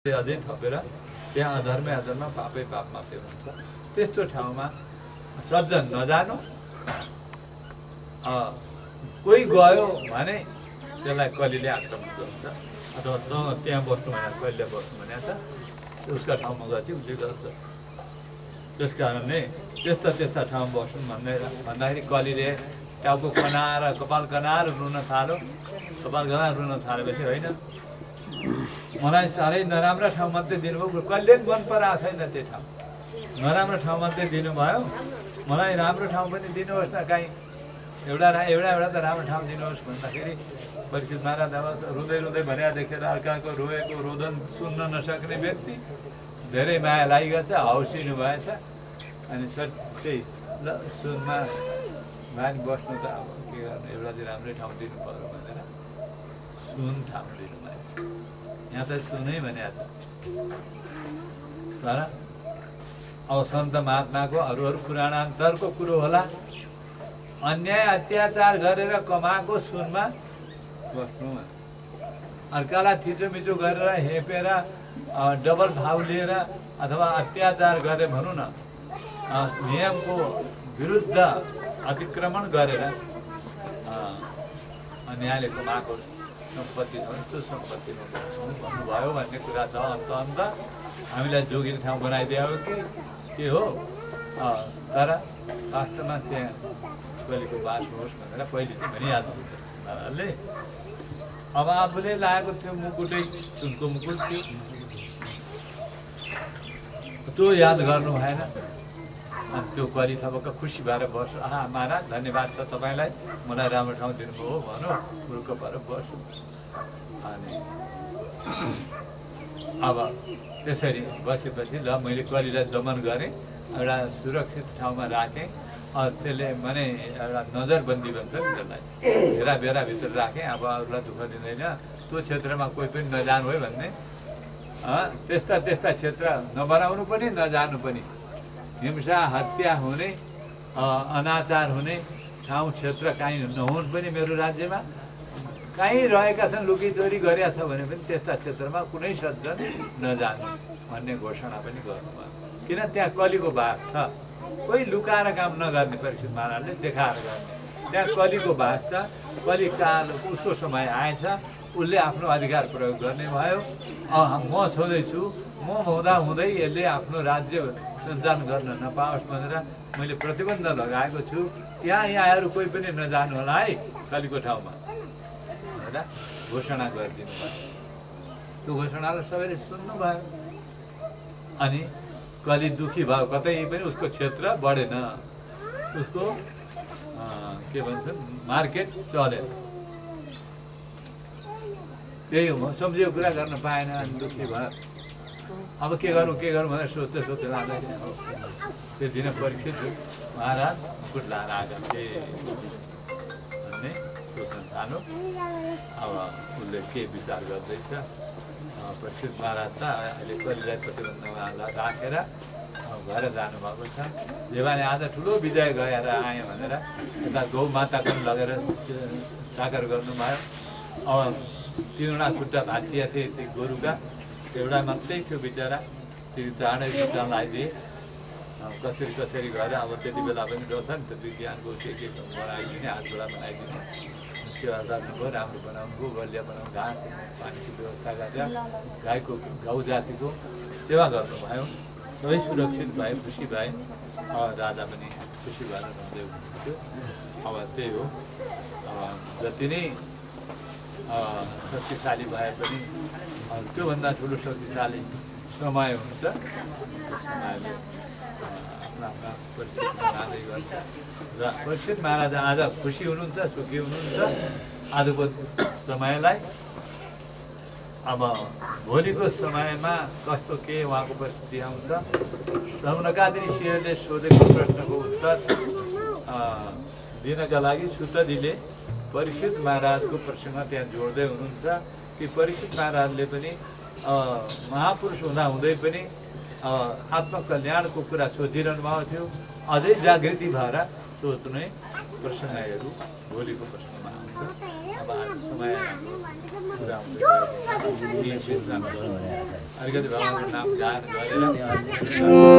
अझै थपेर त्यहाँ अधर्मै अधर्म पापै पाप मात्रै हुन्छ। त्यस्तो ठाउँमा सज्जन नजानु। कोही गयो भने त्यसलाई कलिले आक्रमण गर्छ अथवा त्यहाँ बस्नु भनेर कहिले बस्नु भनेको छ उसका ठाउँमा गएपछि उसले गर्छ। त्यस कारणले त्यस्ता ठाउँमा बस्नु भन्दाखेरि कलिले टाउको कनाएर कपाल कनाएर रुन थाल्यो। कपाल कनाएर रुन थालेपछि होइन मलाई साह्रै नराम्रो ठाउँ मात्रै दिनुभयो, कहिले मन पराएको छैन त्यो ठाउँ। नराम्रो ठाउँ मात्रै दिनुभयो, मलाई राम्रो ठाउँ पनि दिनुहोस् न, काहीँ एउटा त राम्रो ठाउँ दिनुहोस् भन्दाखेरि परीक्षित महाराज अब रुँदै रुँदै भनेर देखेर अर्काको रोएको रोदन सुन्न नसक्ने व्यक्ति धेरै माया लागिरहेछ, हौसिनु भएछ। अनि सट्टै ल सुनमा मानि बस्नु त अब के गर्नु, एउटा चाहिँ राम्रै ठाउँ दिनु पऱ्यो भनेर सुन ठाउँ दिनुभयो। यहाँ त सुनै भने तर अब सन्त महात्माको अरू पुराणान्तरको कुरो होला। अन्याय अत्याचार गरेर कमाएको सुनमा बस्नु, अर्कालाई थिचोमिचो गरेर हेपेर डबल भाउ लिएर अथवा अत्याचार गरे भनौँ न, नियमको विरुद्ध अतिक्रमण गरेर अन्यायले कमाएको सम्पत्ति छ त्यो सम्पत्तिमा भन्नुभयो भन्ने कुरा छ। अन्त हामीलाई जोगिने ठाउँ बनाइदियो के हो, तर वास्तवमा त्यहाँ कहिलेको बास होस् भनेर पहिले चाहिँ भनिहाल्नु महाराजले। अब आफूले लागेको थियो मुकुटै सुनको मुकुट थियो, त्यो याद गर्नु भएन। अनि त्यो कलि थपक्क खुसी भएर बस्छु, आहा महाराज धन्यवाद छ तपाईँलाई, मलाई राम्रो ठाउँ दिनुभयो भनौँ, पुरुख भएर बस्छु। अनि अब त्यसरी बसेपछि ल मैले कलिलाई दमन गरेँ, एउटा सुरक्षित ठाउँमा राखेँ। त्यसले माने एउटा नजरबन्दी भन्छ नि त्यसलाई, घेराभित्र राखेँ। अब अरूलाई दुःख दिँदैन, त्यो क्षेत्रमा कोही पनि नजानु है भन्ने। त्यस्ता क्षेत्र नबनाउनु पनि नजानु पनि, हिंसा हत्या हुने अनाचार हुने ठाउँ क्षेत्र काहीँ नहुन् पनि मेरो राज्यमा। काहीँ रहेका छन् लुकीचोरी गरेका छ भने पनि त्यस्ता क्षेत्रमा कुनै सज्जन नजानु भन्ने घोषणा पनि गर्नुभयो। किन त्यहाँ कलिको बास छ, कोही लुकाएर काम नगर्ने, परीक्षित महाराजले देखाएर गर्ने। त्यहाँ कलिको बास छ, कलि काल उसको समय आएछ, उसले आफ्नो अधिकार प्रयोग गर्ने भयो। म छोड्दैछु, म हुँदै यसले आफ्नो राज्य सञ्चालन गर्न नपाओस् भनेर मैले प्रतिबन्ध लगाएको छु। यहाँहरू कोही पनि नजानु होला है कलिको ठाउँमा भनेर घोषणा गरिदिनु भयो। त्यो घोषणालाई सबैले सुन्नुभयो। अनि कलि दुखी भयो, कतै पनि उसको क्षेत्र बढेन, उसको के भन्छन् मार्केट चलेन। त्यही हो, सम्झिएको कुरा गर्न पाएन, अनि दुखी भयो। अब के गरौँ भनेर सोच्दै लाँदाखेरि त्यो दिन परीक्षित महाराज मुकुट लाएर आएका थिए भन्ने सोच्न थाल्यो। अब उसले के विचार गर्दैछ, परीक्षित महाराज त अहिले कलिलाई प्रतिबन्धमा राखेर घर जानुभएको छ। देवाले आज ठुलो विजय गएर आएँ भनेर यता गौ माताको पनि लगेर चाकर गर्नुभयो। अब 3वटा खुट्टा भाँचिया थिए त्यो गोरुका, एउटा मात्रै थियो बिचरा, त्यो चाँडै खुट्टा लगाइदिए। कसरी गरेर अब त्यति बेला पनि रहेछ नि त विज्ञानको के बनाइदिने, हातबाट बनाइदिने, सेवा गर्नुभयो, राम्रो बनाउनु भयो, बलिया बनाउनु, घाँस पानीको व्यवस्था गरेर गाउ जातिको सेवा गर्नुभयो। सबै सुरक्षित भए, खुसी भए। राजा पनि खुसी भएर रहँदै हुनुहुन्थ्यो। अब त्यही हो, जति नै शक्तिशाली भए पनि त्योभन्दा ठुलो शक्तिशाली समय हुन्छ। समयले आफ्ना परिस्थिति लाँदै गर्छ। र परीक्षित महाराज आज खुसी हुनुहुन्छ, सुखी हुनुहुन्छ आजको समयलाई। अब भोलिको समयमा कस्तो के उहाँको परिस्थिति आउँछ, सौनकादि ऋषिहरूले सोधेको प्रश्नको उत्तर दिनका लागि सुतजीले परीक्षित महाराजको प्रसङ्ग त्यहाँ जोड्दै हुनुहुन्छ कि परीक्षित महाराजले पनि महापुरुष हुँदै पनि आत्मकल्याणको कुरा सोचिरहनु भएको थियो। अझै जागृति भएर सोच्ने प्रसङ्गहरू भोलिको प्रसङ्गमा आउँछ। अब आज समय पुरा हुँदै अलिकति भगवानको नाम गान गरेर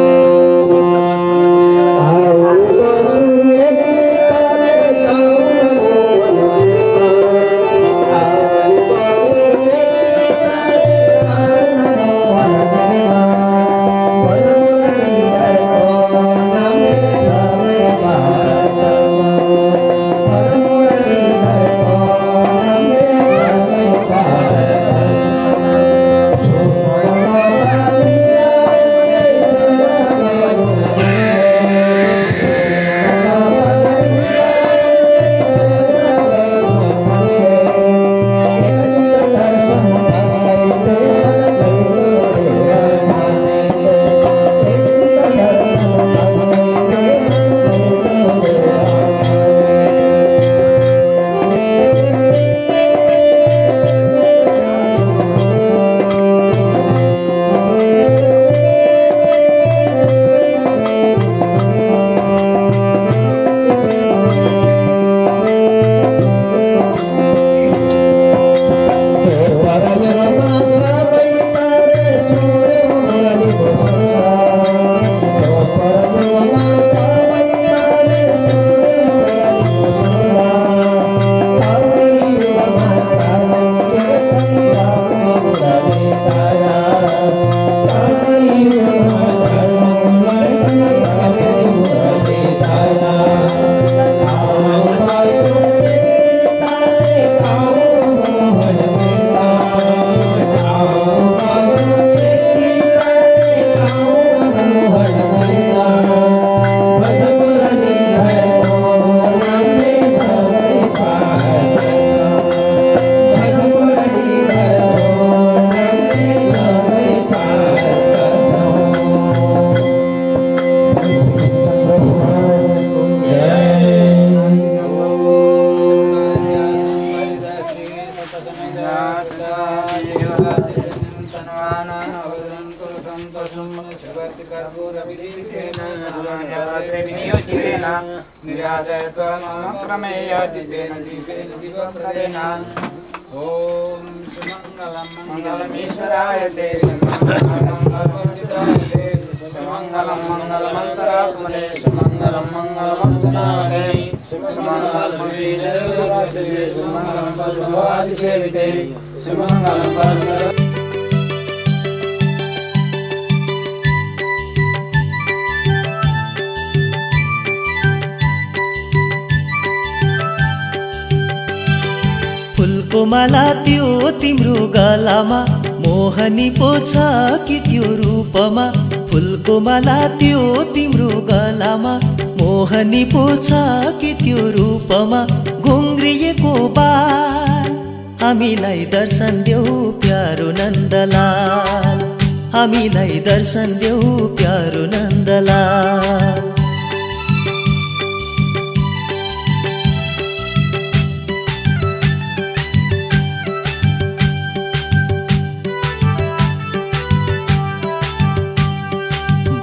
फुलको माला त्यो तिम्रो गलामा मोहनी पो छ कि त्यो रूपमा फुलको माला त्यो तिम्रो गलामा मोहनी पो छ कि त्यो रूपमा घुङ्रिएको बाल हामीलाई दर्शन देऊ प्यारो नन्दलाल हामीलाई दर्शन देऊ प्यारो नन्दलाल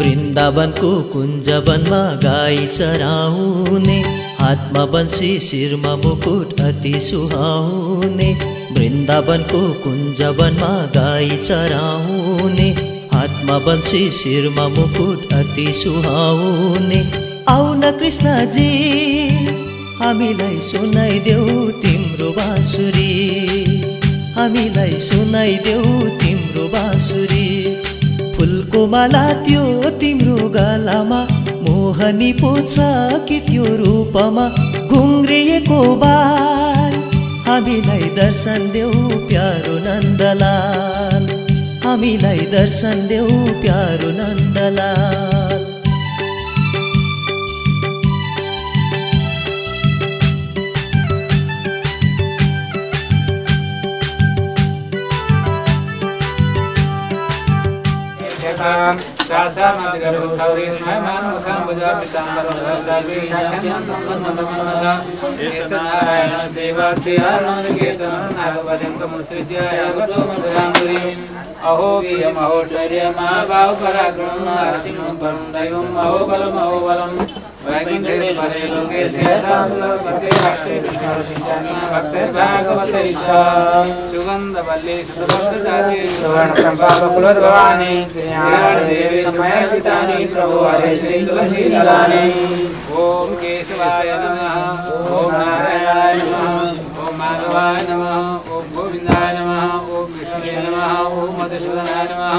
वृन्दावनको कुञ्जवनमा गाई चराउने हातमा बन्सी शिरमा मुकुट अति सुहाउने वृन्दावनको कुञ्जवनमा गाई चराउने हातमा बन्सी शिरमा मुकुट अति सुहाउने आउन कृष्णजी हामीलाई सुनाइदेऊ तिम्रो बाँसुरी हामीलाई सुनाइदेऊ तिम्रो बाँसुरी फुलको माला त्यो तिम्रो गलामा मोहनी पो छ कि त्यो रूपमा घुङ्रिएको बाल हामीलाई दर्शन देऊ प्यारो नन्दलाल हामीलाई दर्शन देऊ प्यारो नन्दलाल अहो वीर्यम् अहो शौर्यम् अहो पराक्रमम् अहो दैवम् अहो बलम् अहो बलम् वैकुण्ठे परे लोके श्रीशान्ते राष्ट्रे विष्णुरचिन्तानि भक्तिर्भागवतैष सुगन्धवल्ली सुतभक्तजाते सुवर्णचम्पाकुलोद्भवानि देवी समयसितानि प्रभु हरे श्री तुलसीदलानि ओम केशवाय नमः ओम नारायणाय नमः ओम माधवाय नमः ओम गोविन्दाय नमः ओम विष्णुवे नमः ओम मधुसूदनाय नमः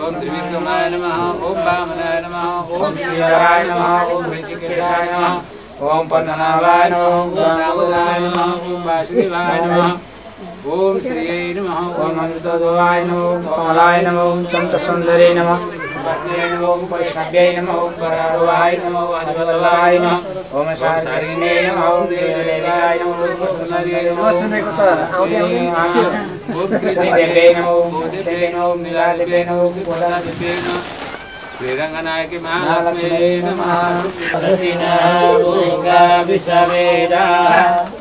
ओम त्रिविक्रमाय नमः ओम वामनाय नमः ओम श्रीधराय नमः ओम ऋषिकेशाय नमः ओम पद्मनाभाय नमः ओम दामोदराय नमः ओम वासुदेवाय नमः ओम श्रीये नमः ओम अमृतोदवाय नमः ओम कमलाय नमः ओम चन्द्रसुन्दरे नमः वैष्णवे नमः ओम वैष्णव्यै नमः ओम वरारोहाय नमः ओम अधिपतवाय नमः ओम शारीने नमः ओम देवदेवाय नमः ओम सुन्दर्यै नमः ओम कृष्णदेवे नमः ओम भूदेवे नमः ओम नीलादेवे नमः ओम गोदादेवे नमः श्रीरंगनायकी महालक्ष्मी नमः सतिना भूगा विश्ववेदा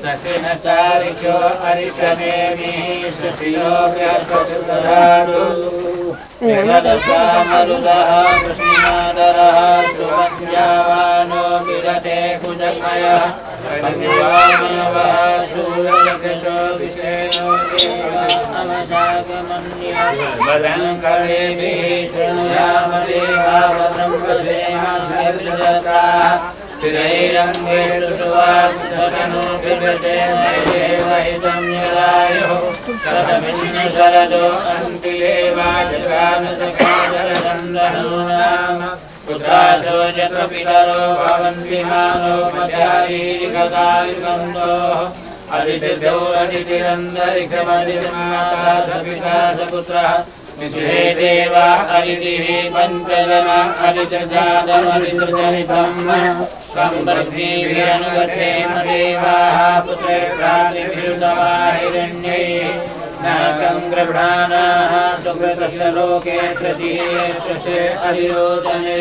सतिनस्तारिक्षो अरिष्टनेमि सतियो व्यासचतुर्धातु मेघदशा मरुदः कृष्णनादरः सुवन्यावानो विरते कुजमयः पतिवामयवः सूर्यकेशो विश्वेनो नमसागमन्यः भद्रं कर्णेभिः शृणुयाम देवा भद्रं पश्येमाग्निर्जत्राः स्थिरैरङ्गैर्सुवाक्सतनोभिर्वसेनैरेवहितं यदायुः शरमिन्द्र शरदो अन्ति देवाजगानसखादरदन्दनो नाम पुत्रासो जत्रपितरो भवन्ति मानो मध्यारीरिकदायुगन्धोः अदितिभ्यो अदितिरन्तरिक्षमदिर्माता सपिता सपुत्रः निषे देवा अदितिः पञ्चजना अदितिर्जातमदितिर्जनितं सम्बद्धिभिरनुगच्छेम देवाः पुत्रैर्भ्रातृभिरुतवा हिरण्यैः नाकं गृह्णानाः सुकृतस्य लोके तृतीये अरिरोचने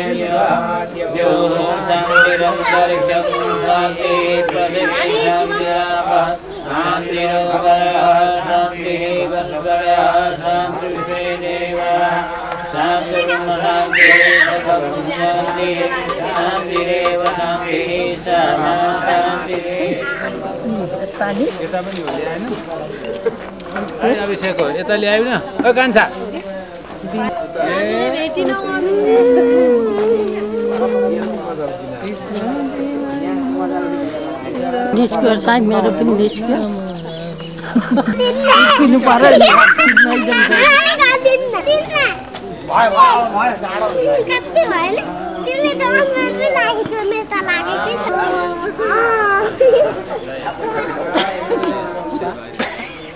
द्योः शान्तिरन्तरिक्षं शान्तिः पृथिवी शान्तिरापः शान्तिरोपरः शान्तिः वसुपरः शान्तिविषे देवः शान्तिर्मशान्तिः शान्तिः शान्तिरेव शान्तिः सा शान्तिः अभिषेक हो यता ल्यायो न ओ कान्छा निस्क्यो सायद मेरो पनि निस्क्यो किन्नु पर्यो नि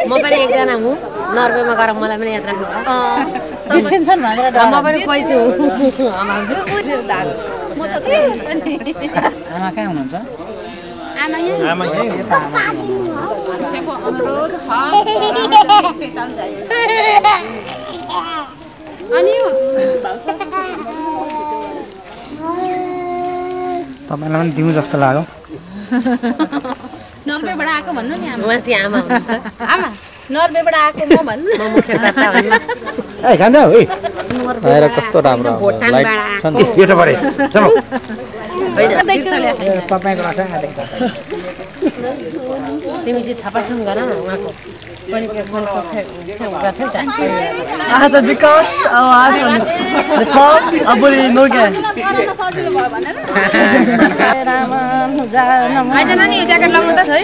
म पनि एकजना हुँ नर्वेमा गएर मलाई पनि याद राख्नु बिर्सिन्छन् भनेर म पनि कोही छु आमा कहाँ हुनुहुन्छ आमा तपाईँलाई पनि दिउँ जस्तो लाग्यो नर्वेबाट आएको भन्नु नि उहाँ चाहिँ आमा हुनुहुन्छ आमा नर्वेबाट आएको म भन्नु म मुख्यकर्ता भन्नु ए खान्छ है आएर कस्तो राम्रो लाइट छ नि त्यो त परे चलो तपाईको रसा तिमी चाहिँ थापासँग गर न उहाँको पनि the because I the pop aburi no get सजिलो भयो भनेर आइज नि यो ज्याकेट लाउनु त है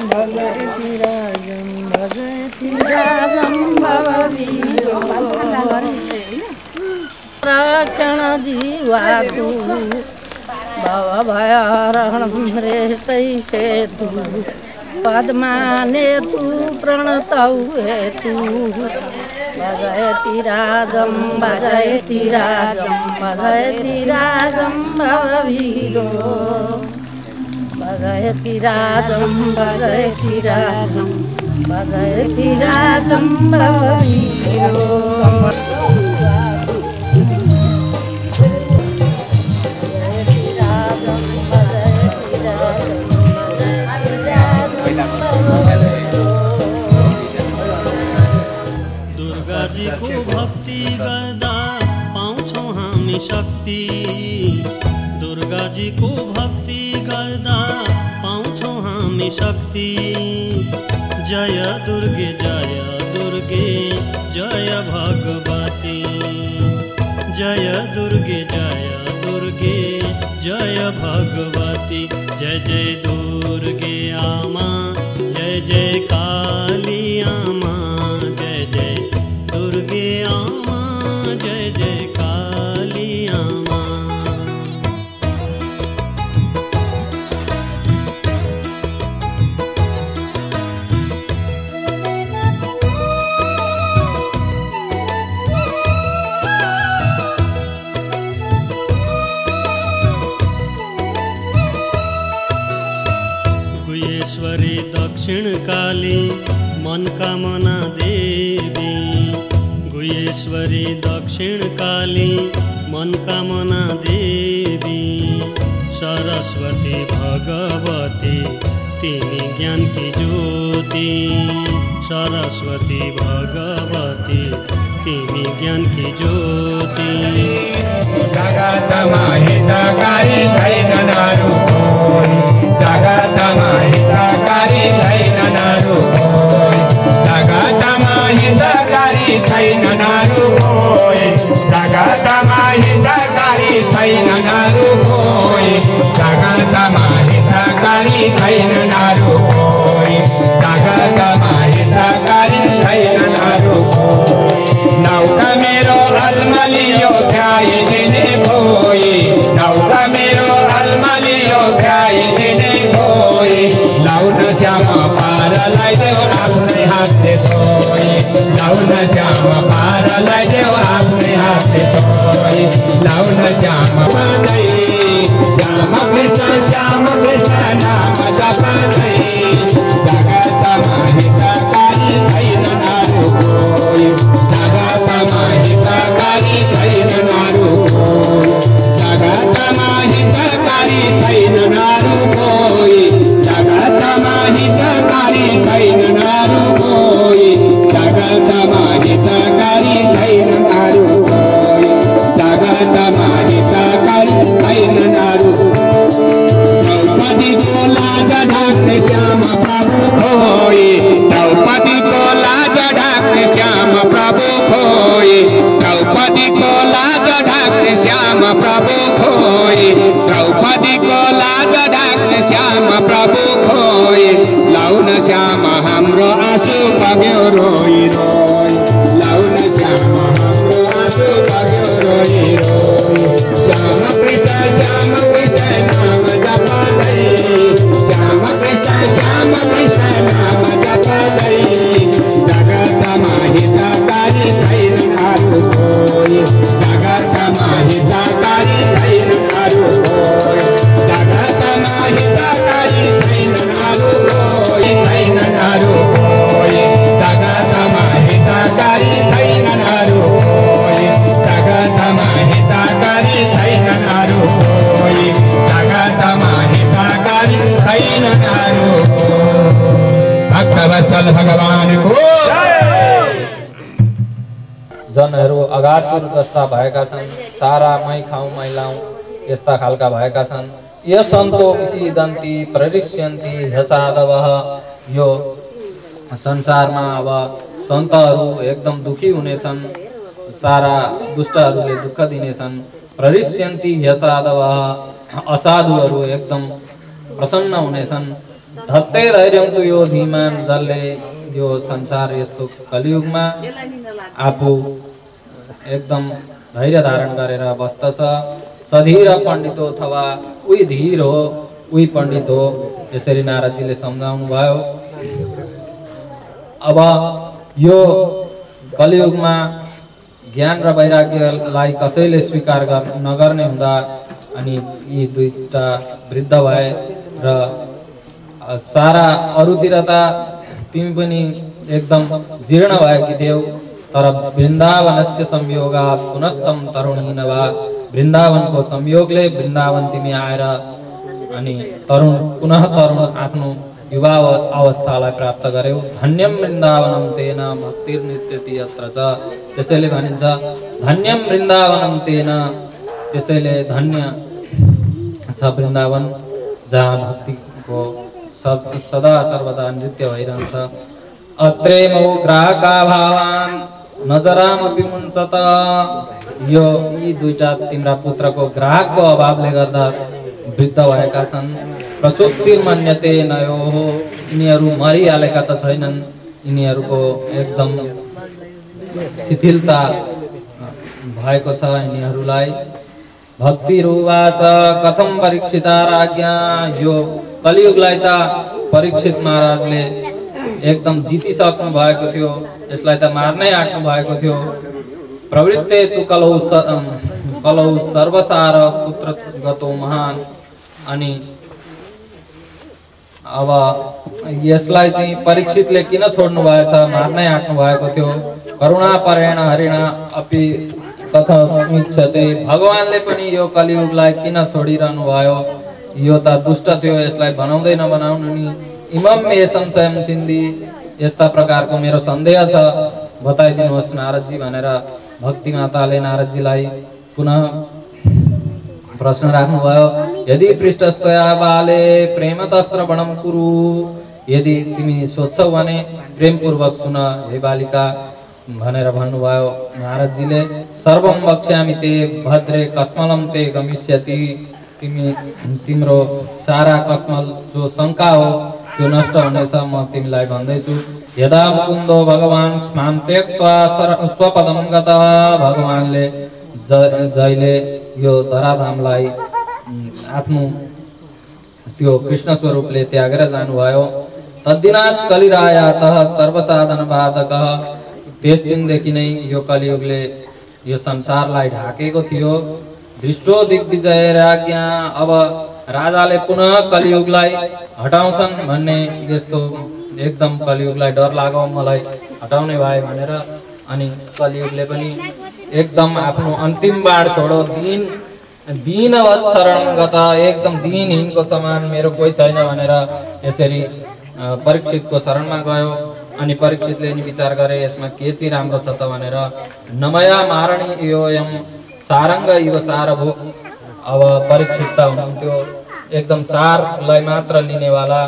Bhagavati Rajam बातु भव भयहरणं रेशै सेतु पद्माने तु प्रणतौ हेतु भजयति राजं भजयति राजं भजयति राजं भवभीरो भजयति राजं भजयति राजं भजयति राजं भवभीरो दुर्गाजीको भक्ति गर्दा पाउँछौँ हामी शक्ति दुर्गाजीको भक्ति गर्दा पाउँछौँ हामी शक्ति जय दुर्गे जय भगवती जय दुर्गे जय भगवती जय जय दुर्गे आमा जय जय काली आमा जय जय दुर्गे आमा जय जय काली आमा गुह्येश्वरी दक्षिण काली मनकामना देवी गुह्येश्वरी दक्षिण काली मनकामना देवी सरस्वती भगवती तिमी ज्ञान की ज्योति सरस्वती भगवती तिमी ज्ञान की ज्योति जगतमा हितकारी छैन नारु जगतमा हितकारी छैन नारु जगतमा हितकारी छैन नारु जगतमा हितकारी छैन नारु जगतमा हितकारी छैन नारु जगतमा हितकारी छैन नारु नौका मेरो अलमलियो खाइदिने भोइ नौका मेरो अलमलियो खाइदिने भोइ लाउन श्याम पारलाई देऊ आफ्नै हातले सोइ लाउन श्याम पारलाई देऊ आफ्नै हातले सोइ लाउन श्याम पादै श्याम कृष्ण नाम जपदै जगतमा हितकारी छैन नारु कोइ जगतमा हितकारी छैन नारु जगतमा हितकारी छैन नारु कोइ जगतमा हितकारी छैन नारु कोइ जगतमा हितकारी छैन नारु कोइ जगतमा हितकारी छैन नारु द्रौपदीको लाज ढाक्ने श्याम प्रभु खोइ द्रौपदीको लाज ढाक्ने श्याम प्रभु खोइ द्रौपदीको लाज ढाक्ने श्याम प्रभु खोइ द्रौपदीको लाज ढाक्ने श्याम प्रभु खोइ लाउन श्याम हाम्रो आँसु बग्यो रोइ रोइ लाउन श्याम हाम्रो आँसु बग्यो रोइ रोइ श्याम कृष्ण नाम जपदै श्याम कृष्ण नाम जपदै जगतमा हितकारी छैन नारु कोइ जगतमा हितकारी छैन नारु कोइ जगतमा हितकारी छैन नारु कोइ छैन नारु कोइ जगतमा हितकारी छैन नारु कोइ जगतमा हितकारी छैन नारु कोइ जगतमा हितकारी छैन नारु भक्तवत्सल भगवानको जनहरू अगासुर जस्ता भएका छन् सारा मै खाउँ मै लाउँ यस्ता खालका भएका छन् यो सन्तो विसिदन्ती प्ररिष्यन्ती झसादवः यो संसारमा अब सन्तहरू एकदम दुखी हुनेछन् सारा दुष्टहरूले दुःख दिनेछन् प्ररिष्यन्ती झसादवः असाधुहरू एकदम प्रसन्न हुनेछन् धत्ते धैर्यं तु यो धीमान जसले यो संसार यस्तो कलियुगमा आफू एकदम धैर्य धारण गरेर बस्दछ सधीर पण्डित हो अथवा उही धीर हो उही पण्डित हो, यसरी नारदजीले सम्झाउनु भयो। अब यो कलियुगमा ज्ञान र वैराग्यलाई कसैले स्वीकार नगर्ने हुँदा अनि यी दुईटा वृद्ध भए र सारा अरूतिर त तिमी पनि एकदम जीर्ण भएकी थियौ, तर वृन्दावनस्य संयोगात् पुनस्तम तरुणीन वा, वृन्दावनको संयोगले वृन्दावन तिमी आएर अनि पुनः तरुण आफ्नो युवा अवस्थालाई प्राप्त गर्यौ। धन्यम वृन्दावनम तेन भक्तिर्नित्यति यत्र च, त्यसैले भनिन्छ धन्यम वृन्दावनम तेन, त्यसैले धन्य छ वृन्दावन जहाँ भक्तिको सदा सर्वदा नृत्य भइरहन्छ। अत्रे मौ ग्राहका भावान नजरामपि मुन्छत, यो यी दुईटा तिम्रा पुत्रको ग्राहकको अभावले गर्दा वृद्ध भएका छन्। प्रसुप्तिर्मन्यते नयोः, यिनीहरू मरिहालेका त छैनन्, यिनीहरूको एकदम शिथिलता भएको छ यिनीहरूलाई। भक्तिरुवाच कथम परीक्षिता राज्ञा, यो कलियुगलाई त परीक्षित महाराजले एकदम जितिसक्नु भएको थियो, यसलाई त मार्नै आँट्नु भएको थियो। प्रवृत्ते तु कलौ सर्वसार पुत्र गतो महान, अनि अब यसलाई चाहिँ परीक्षितले किन छोड्नु भएछ, मार्नै आँट्नु भएको थियो। करुणापरेण हरिणा अपि कथमिच्छते, भगवानले पनि यो कलियुगलाई किन छोडिरहनु भयो, यो त दुष्ट थियो, यसलाई बनाउँदै नबनाउनु नि। इमम मे संशयम सिन्धी, यस्ता प्रकारको मेरो सन्देह छ, बताइदिनुहोस् नारदजी भनेर भक्ति माताले नारदजीलाई पुनः प्रश्न राख्नुभयो। यदि पृष्ठस्तया बाले प्रेमत श्रवणम कुरु, यदि तिमी सोध्छौ भने प्रेमपूर्वक सुन हे बालिका भनेर भन्नुभयो नारदजीले। सर्वम वक्ष्यामि ते भद्रे कस्मलम ते गमिष्यति, तिम्रो सारा कस्मल जो शङ्का हो त्यो नष्ट हुनेछ, म तिमीलाई भन्दैछु। यदा मुकुन्दो भगवान स्माम त्यक्त्वा स्वपदम गतः, भगवानले जहिले यो धराधामलाई आफ्नो त्यो कृष्ण स्वरूपले त्यागेर जानुभयो। तद्दिनात् कलिरायातः सर्वसाधन बाधकः, त्यस दिनदेखि नै यो कलियुगले यो संसारलाई ढाकेको थियो। दृष्टो दिग्विजय राज्ञा, अब राजाले पुनः कलियुगलाई हटाउँछन् भन्ने यस्तो एकदम कलियुगलाई डर लाग्यो मलाई हटाउने भए भनेर, अनि कलियुगले पनि एकदम आफ्नो अन्तिम बाण छोडो, दीनवत् शरण गत, एकदम दीनहीनको समान मेरो कोही छैन भनेर यसरी परीक्षितको शरणमा गयो। अनि परीक्षितले नि विचार गरे यसमा के चाहिँ राम्रो छ त भनेर, नमया मारणी योयम सारङ्ग इव सारभूत, अब परीक्षित त हुनुहुन्थ्यो एकदम सारलाई मात्र लिनेवाला,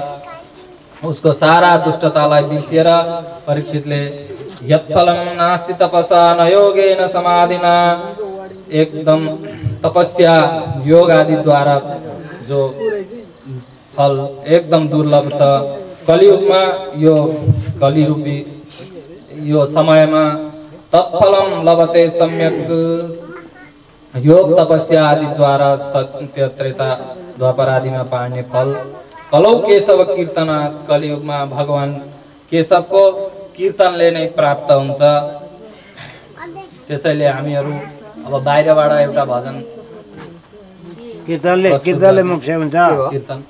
उसको सारा दुष्टतालाई बिर्सिएर परीक्षितले यत्फलं नास्ति तपसा न योगेन समाधिना, एकदम तपस्या योग आदि द्वारा जो फल एकदम दुर्लभ छ कलियुगमा, यो कलिरूपी यो समयमा तत्फलम लभते सम्यक, योग तपस्या आदि द्वारा सत्य त्रेता द्वापर आदिमा पाउने फल। कलौ केशव कीर्तना, कलियुगमा भगवान केशवको कीर्तनले नै प्राप्त हुन्छ। त्यसैले हामीहरू अब बाहिरबाट एउटा भजन कीर्तनले मुख्य हुन्छ। कीर्तन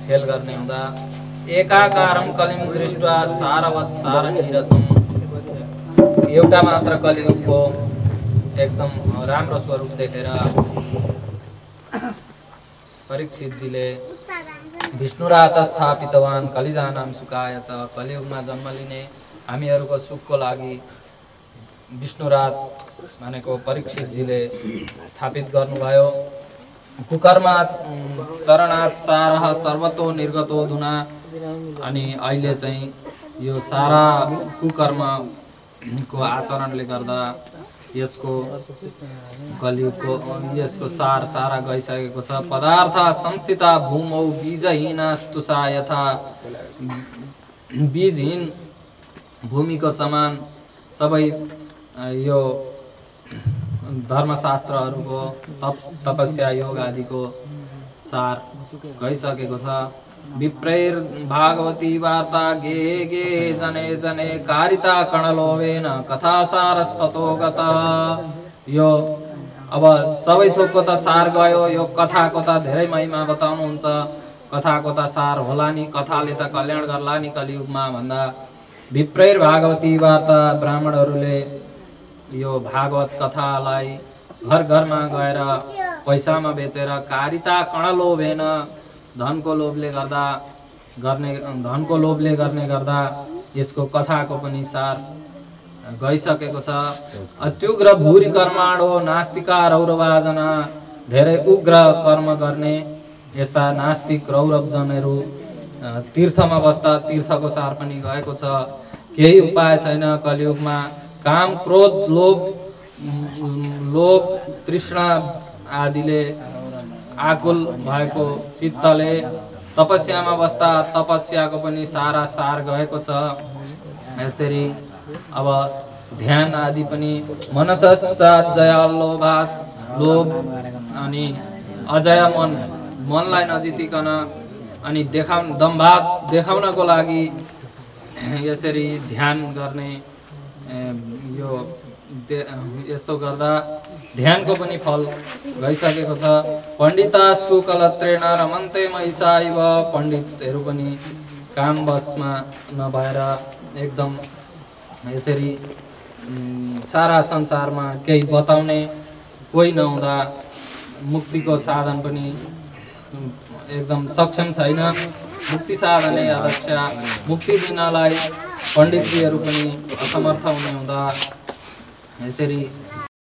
खेल गर्ने हुँदा एकाकारम कलिम दृष्ट्वा सारवत् सारनीरसम एउटा मात्र कलियुगको एकदम राम्रो स्वरूप देखेर परीक्षितजीले विष्णुरात स्थापितवान कलिजानाम सुखाय च कलियुगमा जन्म लिने हामीहरूको सुखको लागि विष्णुरात भनेको परीक्षितजीले स्थापित गर्नुभयो। कुकर्मा चरणात् सारः सर्वतो निर्गतो धुना अनि अहिले चाहिँ यो सारा कुकर्मको आचरणले गर्दा यसको कलियुगको यसको सार सारा गइसकेको छ। पदार्थ संस्थिता भूमौ बीजहीनास्तुषा यथा बीजहीन भूमिको समान सबै यो धर्मशास्त्रहरूको तपस्या योग आदिको सार गइसकेको छ। विप्रैर भागवती वार्ता गे गे जने जने कारिता कणलोभेन कथासारस्ततो गत। यो अब सबै थोकको त सार गयो, यो कथाको त धेरै महिमा बताउनुहुन्छ। कथाको त सार होला नि, कथाले त कल्याण गर्ला नि कलियुगमा भन्दा विप्रैर भागवती वार्ता ब्राह्मणहरूले यो भागवत कथालाई घर घरमा गएर पैसामा बेचेर कारिता कणलोभेन धनको लोभले गर्ने गर्दा यसको कथाको पनि सार गइसकेको छ। अत्युग्र भूरि कर्माणो नास्तिका रौरवाजना धेरै उग्र कर्म गर्ने यस्ता नास्तिक रौरवजनहरू तीर्थमा बस्दा तीर्थको सार पनि गएको छ। केही उपाय छैन कलियुगमा। काम क्रोध लोभ तृष्णा आदिले आकुल भएको चित्तले तपस्यामा बस्दा तपस्याको पनि सारा सार गएको छ। यसरी अब ध्यान आदि पनि मनसश्चात जया लोभात लोभ अनि अजय मनलाई नजितिकन अनि दम्भाग देखाउनको लागि यसरी ध्यान गर्ने यस्तो गर्दा ध्यानको पनि फल गइसकेको छ। पण्डितास्तु कलत्रेण रमन्ते महिषाइव। पण्डितहरू पनि काम बसमा नभएर एकदम यसरी सारा संसारमा केही बताउने कोही नहुँदा मुक्तिको साधन पनि एकदम सक्षम छैन। मुक्ति साधनै अध्यक्ष मुक्ति दिनलाई पण्डितजीहरू पनि असमर्थ हुने हुँदा यसरी